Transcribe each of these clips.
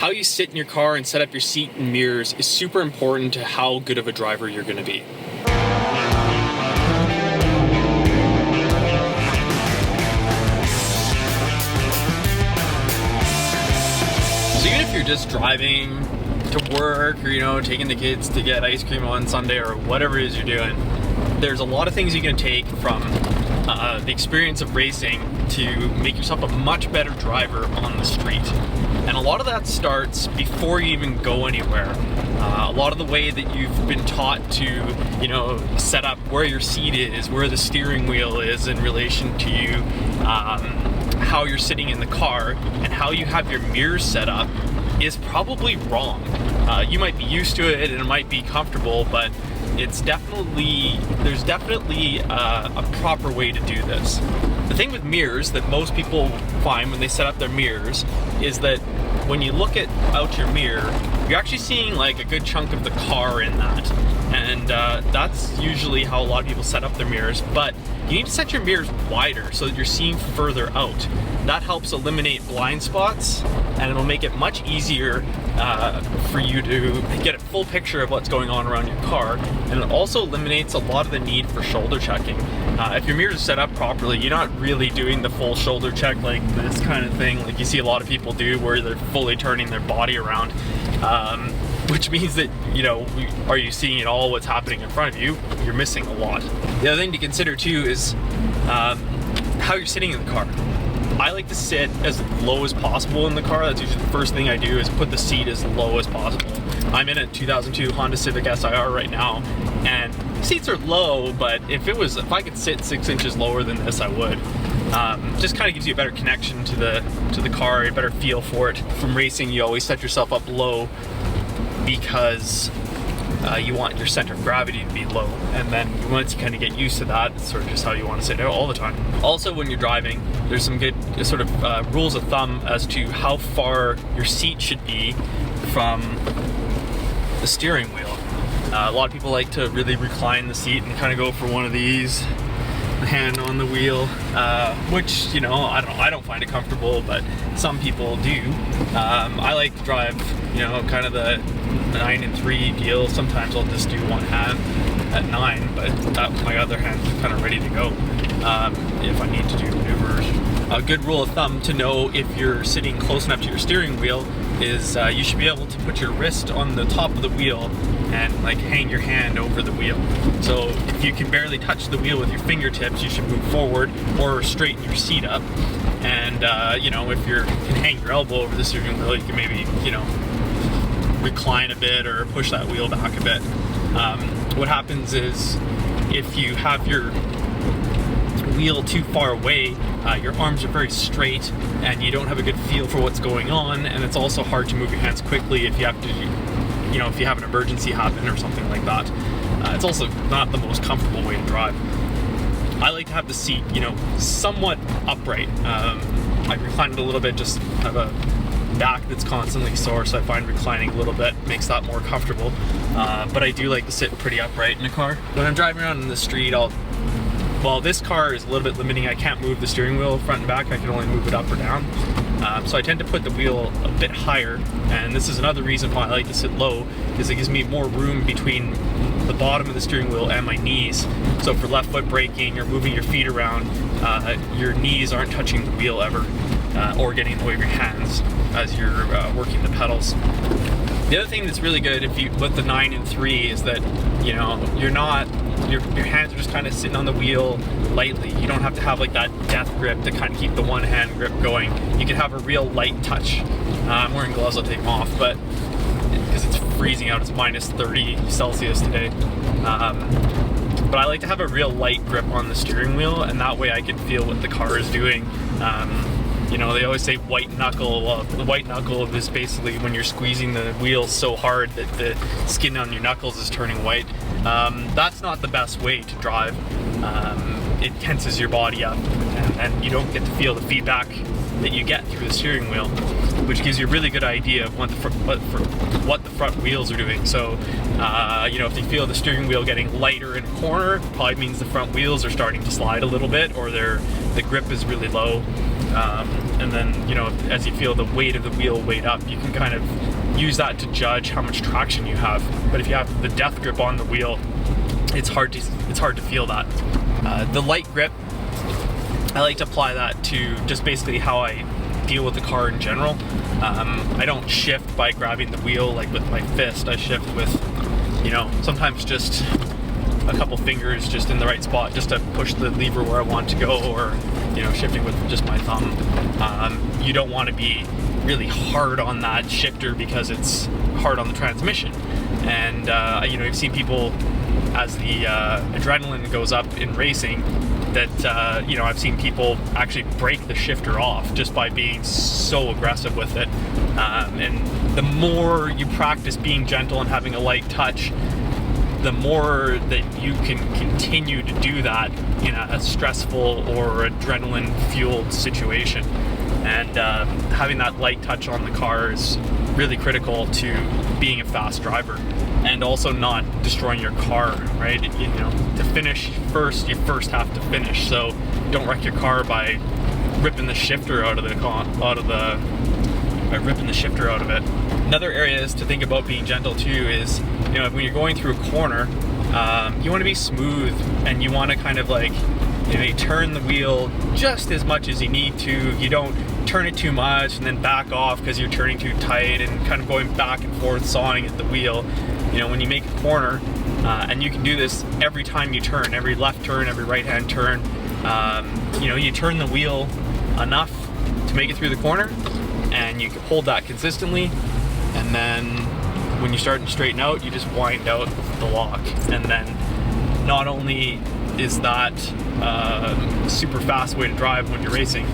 How you sit in your car and set up your seat and mirrors is super important to how good of a driver you're going to be. So even if you're just driving to work or, taking the kids to get ice cream on Sunday or whatever it is you're doing, there's a lot of things you can take from the experience of racing to make yourself a much better driver on the street. And a lot of that starts before you even go anywhere. A lot of the way that you've been taught to, set up where your seat is, where the steering wheel is in relation to you, how you're sitting in the car, and how you have your mirrors set up is probably wrong. You might be used to it and it might be comfortable, but there's definitely a proper way to do this. The thing with mirrors that most people find when they set up their mirrors is that when you look out your mirror, you're actually seeing like a good chunk of the car in that. And that's usually how a lot of people set up their mirrors, but you need to set your mirrors wider so that you're seeing further out. That helps eliminate blind spots, and it'll make it much easier for you to get a full picture of what's going on around your car, and it also eliminates a lot of the need for shoulder checking. If your mirrors are set up properly, you're not really doing the full shoulder check like this kind of thing, like you see a lot of people do where they're fully turning their body around. Which means that, are you seeing at all what's happening in front of you? You're missing a lot. The other thing to consider too is how you're sitting in the car. I like to sit as low as possible in the ar. That's usually the first thing I do, is put the seat as low as possible. I'm in a 2002 Honda Civic SIR right now, and seats are low, but if I could sit 6 inches lower than this, I would. Just kind of gives you a better connection to the car, a better feel for it. From racing, you always set yourself up low because you want your center of gravity to be low, and then once you kind of get used to that, it's sort of just how you want to sit all the time. Also, when you're driving, there's some good sort of rules of thumb as to how far your seat should be from the steering wheel. A lot of people like to really recline the seat and kind of go for one of these, the hand on the wheel, which, I don't find it comfortable, but some people do. I like to drive, kind of the 9 and 3 deal. Sometimes I'll just do one hand at 9, but my other hand's kind of ready to go if I need to do maneuvers. A good rule of thumb to know if you're sitting close enough to your steering wheel is you should be able to put your wrist on the top of the wheel and hang your hand over the wheel. So if you can barely touch the wheel with your fingertips, you should move forward or straighten your seat up. And if you can hang your elbow over the steering wheel, you can maybe recline a bit or push that wheel back a bit. What happens is if you have your wheel too far away, your arms are very straight and you don't have a good feel for what's going on, and it's also hard to move your hands quickly if you have to, if you have an emergency happen or something like that. It's also not the most comfortable way to drive. I like to have the seat, somewhat upright. I recline it a little bit, just have a back that's constantly sore, so I find reclining a little bit makes that more comfortable. But I do like to sit pretty upright in a car. When I'm driving around in the street, this car is a little bit limiting. I can't move the steering wheel front and back. I can only move it up or down. So I tend to put the wheel a bit higher, and this is another reason why I like to sit low, is it gives me more room between the bottom of the steering wheel and my knees. So for left foot braking or moving your feet around, your knees aren't touching the wheel ever, or getting in the way of your hands as you're working the pedals. The other thing that's really good with the 9 and 3 is that your hands are just kind of sitting on the wheel lightly. You don't have to have that death grip to kind of keep the one hand grip going. You can have a real light touch. I'm wearing gloves, I'll take them off, but because it's freezing out, it's minus 30 Celsius today. But I like to have a real light grip on the steering wheel, and that way I can feel what the car is doing. They always say white knuckle. Well, the white knuckle is basically when you're squeezing the wheel so hard that the skin on your knuckles is turning white. That's not the best way to drive. It tenses your body up, and you don't get to feel the feedback that you get through the steering wheel, which gives you a really good idea of what the front wheels are doing. So, you know, if you feel the steering wheel getting lighter in a corner, probably means the front wheels are starting to slide a little bit, or the grip is really low. And then, you know, as you feel the weight of the wheel weight up, you can kind of use that to judge how much traction you have. But if you have the death grip on the wheel, it's hard to feel that. The light grip, I like to apply that to just basically how I deal with the car in general. I don't shift by grabbing the wheel like with my fist. I shift with, you know, sometimes just a couple fingers just in the right spot just to push the lever where I want to go, or, you know, shifting with just my thumb. You don't want to be really hard on that shifter because it's hard on the transmission. And you know, you've seen people, as the adrenaline goes up in racing, that you know, I've seen people actually break the shifter off just by being so aggressive with it. And the more you practice being gentle and having a light touch, the more that you can continue to do that in a stressful or adrenaline fueled situation. And having that light touch on the car is really critical to being a fast driver, and also not destroying your car, right? You know, to finish first, you first have to finish. So don't wreck your car by ripping the shifter out of it. Another area is to think about being gentle too is, you know, when you're going through a corner, you want to be smooth, and you want to kind of like, you know, you turn the wheel just as much as you need to. You don't turn it too much and then back off because you're turning too tight and kind of going back and forth, sawing at the wheel. You know, when you make a corner, and you can do this every time you turn, every left turn, every right hand turn, you know, you turn the wheel enough to make it through the corner, and you can hold that consistently, and then when you start to straighten out, you just wind out the lock. And then not only is that super fast way to drive when you're racing,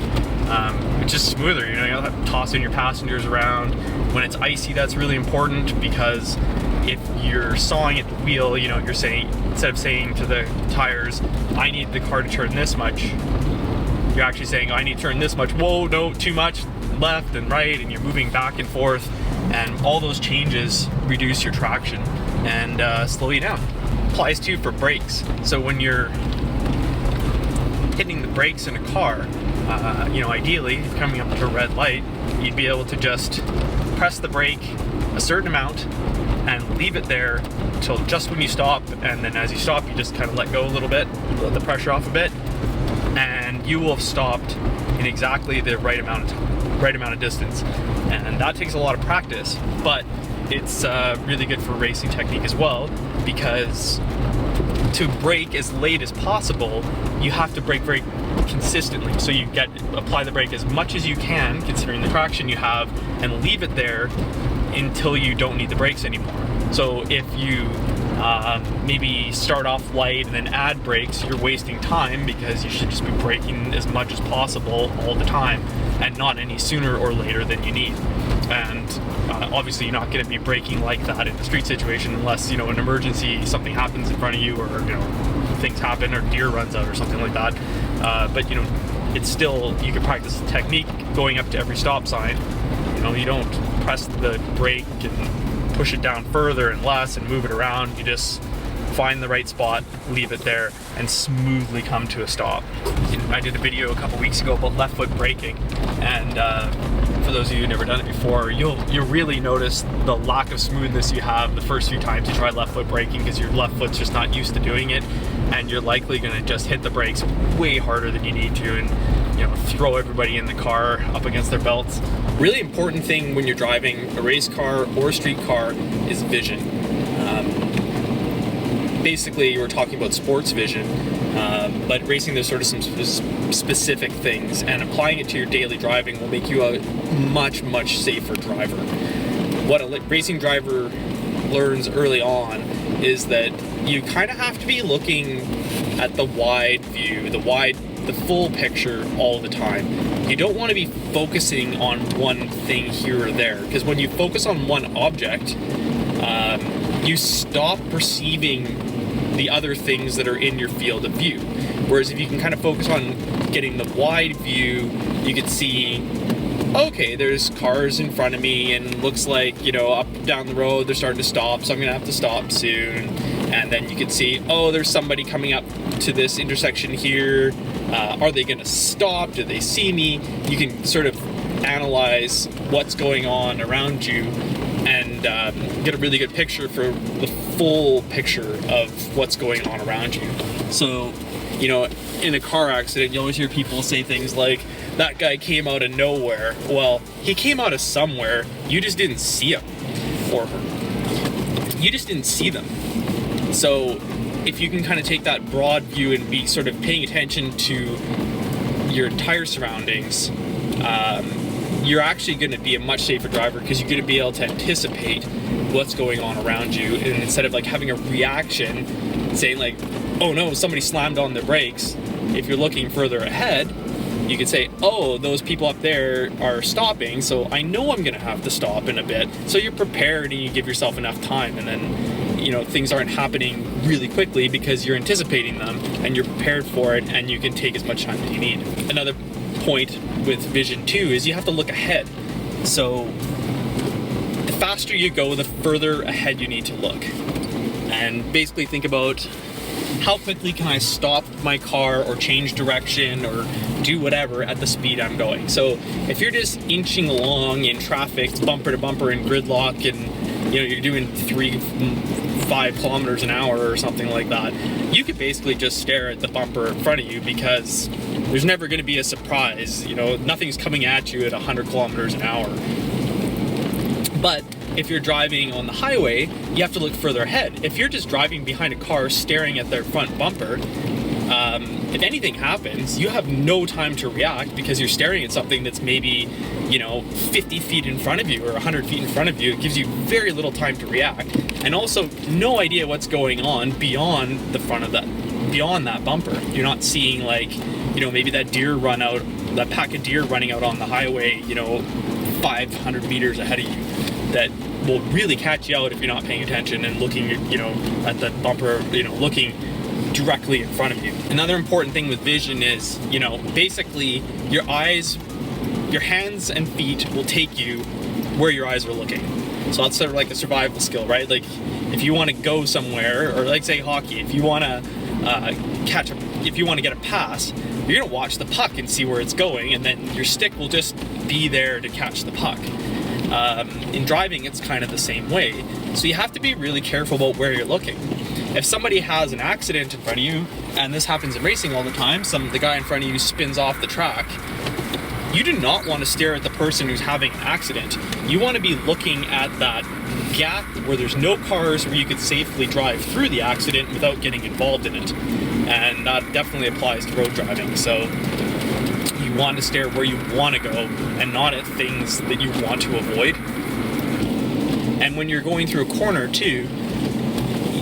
it's just smoother. You know, you don't have to toss in your passengers around. When it's icy, that's really important, because if you're sawing at the wheel, you know, you're saying, instead of saying to the tires, I need the car to turn this much, you're actually saying, I need to turn this much. Whoa, no, too much, left and right, and you're moving back and forth, and all those changes reduce your traction and slow you down. Applies too for brakes. So when you're hitting the brakes in a car, you know, ideally, coming up to a red light, you'd be able to just press the brake a certain amount and leave it there until just when you stop, and then as you stop, you just kind of let go a little bit, let the pressure off a bit, and you will have stopped in exactly the right amount of distance. And that takes a lot of practice, but it's really good for racing technique as well, because to brake as late as possible, you have to brake very consistently. So you apply the brake as much as you can, considering the traction you have, and leave it there until you don't need the brakes anymore. So if you maybe start off light and then add brakes, you're wasting time, because you should just be braking as much as possible all the time, and not any sooner or later than you need. And obviously you're not going to be braking like that in a street situation unless, you know, an emergency, something happens in front of you, or, you know, things happen, or deer runs out or something like that. But, you know, it's still, you can practice the technique going up to every stop sign. You know, you don't press the brake and push it down further and less and move it around. You just find the right spot, leave it there, and smoothly come to a stop. I did a video a couple weeks ago about left foot braking, and for those of you who've never done it before, you'll really notice the lack of smoothness you have the first few times you try left foot braking, because your left foot's just not used to doing it, and you're likely going to just hit the brakes way harder than you need to, and, you know, throw everybody in the car up against their belts. Really important thing when you're driving a race car or a street car is vision. Basically, we're talking about sports vision, but racing, there's sort of some specific things, and applying it to your daily driving will make you a much, much safer driver. What a racing driver learns early on is that you kind of have to be looking at the wide view, the full picture all the time. You don't want to be focusing on one thing here or there, because when you focus on one object, you stop perceiving the other things that are in your field of view. Whereas if you can kind of focus on getting the wide view, you could see, okay, there's cars in front of me, and looks like, you know, up down the road they're starting to stop, so I'm gonna have to stop soon. And then you can see, oh, there's somebody coming up to this intersection here. Are they gonna stop? Do they see me? You can sort of analyze what's going on around you and get a really good picture for the full picture of what's going on around you. So, you know, in a car accident, you always hear people say things like, that guy came out of nowhere. Well, he came out of somewhere, you just didn't see him or her. You just didn't see them. So if you can kind of take that broad view and be sort of paying attention to your entire surroundings, you're actually going to be a much safer driver, because you're going to be able to anticipate what's going on around you, and instead of like having a reaction saying like, oh no, somebody slammed on the brakes. If you're looking further ahead, you could say, oh, those people up there are stopping, so I know I'm gonna have to stop in a bit. So you're prepared and you give yourself enough time, and then, you know, things aren't happening really quickly because you're anticipating them and you're prepared for it, and you can take as much time as you need. Another point with vision too is you have to look ahead. So the faster you go, the further ahead you need to look. And basically think about, how quickly can I stop my car or change direction or do whatever at the speed I'm going? So if you're just inching along in traffic, bumper to bumper in gridlock, and you know you're doing 3-5 kilometers an hour or something like that, you could basically just stare at the bumper in front of you, because there's never going to be a surprise. You know, nothing's coming at you at 100 kilometers an hour. But if you're driving on the highway, you have to look further ahead. If you're just driving behind a car staring at their front bumper, if anything happens, you have no time to react, because you're staring at something that's maybe, you know, 50 feet in front of you or 100 feet in front of you. It gives you very little time to react, and also no idea what's going on beyond the front of that, beyond that bumper. You're not seeing, like, you know, maybe that deer run out, that pack of deer running out on the highway, you know, 500 meters ahead of you, that will really catch you out if you're not paying attention and looking, you know, at the bumper, you know, looking directly in front of you. Another important thing with vision is, you know, basically your eyes, your hands and feet will take you where your eyes are looking. So that's sort of like a survival skill, right? Like if you want to go somewhere, or like say hockey, if you want to if you want to get a pass, you're going to watch the puck and see where it's going, and then your stick will just be there to catch the puck. In driving, it's kind of the same way. So you have to be really careful about where you're looking. If somebody has an accident in front of you, and this happens in racing all the time, the guy in front of you spins off the track, you do not want to stare at the person who's having an accident. You want to be looking at that gap where there's no cars, where you could safely drive through the accident without getting involved in it. And that definitely applies to road driving. So you want to stare where you want to go and not at things that you want to avoid. And when you're going through a corner too,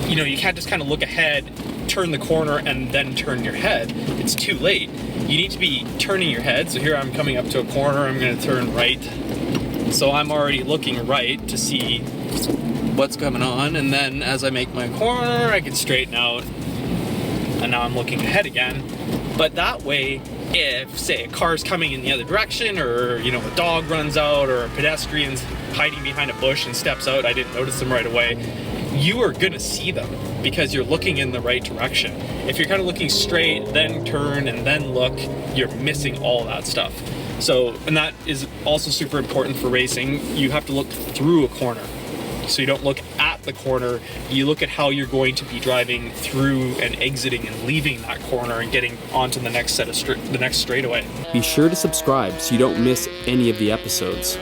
you know, you can't just kind of look ahead, turn the corner, and then turn your head. It's too late. You need to be turning your head. So here I'm coming up to a corner, I'm going to turn right. So I'm already looking right to see what's coming on, and then as I make my corner, I can straighten out, and now I'm looking ahead again. But that way, if, say, a car's coming in the other direction, or, you know, a dog runs out, or a pedestrian's hiding behind a bush and steps out, I didn't notice them right away, you are gonna see them because you're looking in the right direction. If you're kind of looking straight, then turn, and then look, you're missing all that stuff. So, and that is also super important for racing. You have to look through a corner. So you don't look at the corner, you look at how you're going to be driving through and exiting and leaving that corner and getting onto the next set of the next straightaway. Be sure to subscribe so you don't miss any of the episodes.